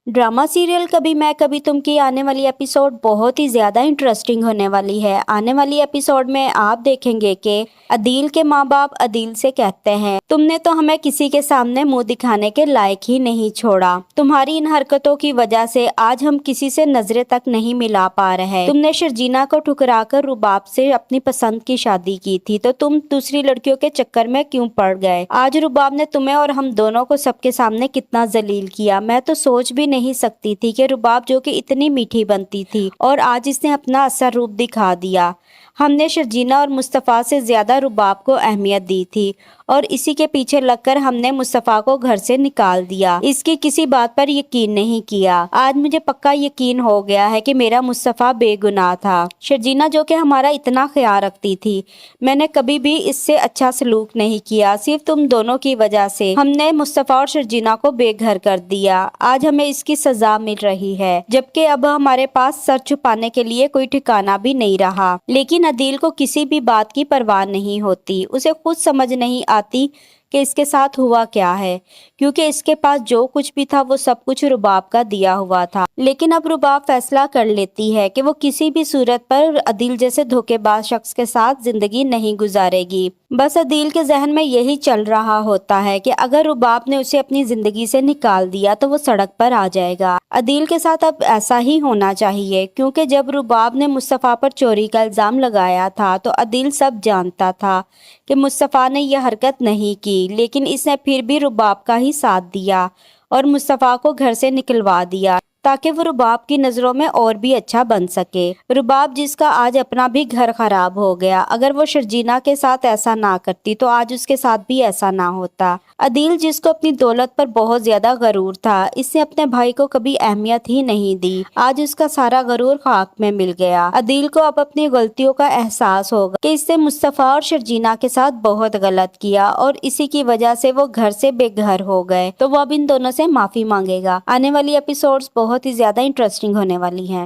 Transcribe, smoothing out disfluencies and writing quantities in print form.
Drama serial कभी मैं कभी तुम की आने वाली एपिसोड बहुत ही ज्यादा इंटरेस्टिंग होने वाली है। आने वाली एपिसोड में आप देखेंगे कि अदील के माँ बाप अदील से कहते हैं, तुमने तो हमें किसी के सामने मुंह दिखाने के लायक ही नहीं छोड़ा। तुम्हारी इन हरकतों की वजह से आज हम किसी से नजरें तक नहीं मिला पा रहे। तुमने शर्जीना को ठुकराकर रुबाब से अपनी पसंद की शादी की थी, तो तुम दूसरी लड़कियों के चक्कर में क्यों पड़ गए। आज रुबाब ने तुम्हें और हम दोनों को सबके सामने कितना जलील किया। मैं तो सोच भी नहीं सकती थी कि रुबाब जो कि इतनी मीठी बनती थी और आज इसने अपना असली रूप दिखा दिया। हमने शर्जीना और मुस्तफ़ा से ज्यादा रुबाब को अहमियत दी थी और इसी के पीछे लगकर हमने मुस्तफ़ा को घर से निकाल दिया। इसकी किसी बात पर यकीन नहीं किया। आज मुझे पक्का यकीन हो गया है कि मेरा मुस्तफ़ा बेगुनाह था। शर्जीना जो कि हमारा इतना ख्याल रखती थी, मैंने कभी भी इससे अच्छा सलूक नहीं किया। सिर्फ तुम दोनों की वजह से हमने मुस्तफ़ा और शर्जीना को बेघर कर दिया। आज हमें इसकी सजा मिल रही है, जबकि अब हमारे पास सर छुपाने के लिए कोई ठिकाना भी नहीं रहा। लेकिन अदील को किसी भी बात की परवाह नहीं होती। उसे खुद समझ नहीं आती कि इसके साथ हुआ क्या है, क्योंकि इसके पास जो कुछ भी था वो सब कुछ रुबाब का दिया हुआ था। लेकिन अब रुबाब फैसला कर लेती है कि वो किसी भी सूरत पर अदील जैसे धोखेबाज शख्स के साथ जिंदगी नहीं गुजारेगी। बस अदील के जहन में यही चल रहा होता है कि अगर रुबाब ने उसे अपनी जिंदगी से निकाल दिया तो वो सड़क पर आ जाएगा। अदील के साथ अब ऐसा ही होना चाहिए, क्योंकि जब रुबाब ने मुस्तफ़ा पर चोरी का इल्जाम लगाया था तो अदील सब जानता था कि मुस्तफ़ा ने यह हरकत नहीं की, लेकिन इसने फिर भी रुबाब का ही साथ दिया और मुस्तफ़ा को घर से निकलवा दिया ताकि वो रुबाब की नज़रों में और भी अच्छा बन सके। रुबाब जिसका आज अपना भी घर खराब हो गया। अगर वो शर्जीना के साथ ऐसा ना करती तो आज उसके साथ भी ऐसा ना होता। अदील जिसको अपनी दौलत पर बहुत ज्यादा गरूर था, इसने अपने भाई को कभी अहमियत ही नहीं दी। आज उसका सारा गरूर खाक में मिल गया। अदील को अब अपनी गलतियों का एहसास होगा कि इससे मुस्तफ़ा और शर्जीना के साथ बहुत गलत किया और इसी की वजह से वो घर से बेघर हो गए। तो वो अब इन दोनों से माफी मांगेगा। आने वाली एपिसोड्स बहुत ही ज्यादा इंटरेस्टिंग होने वाली हैं।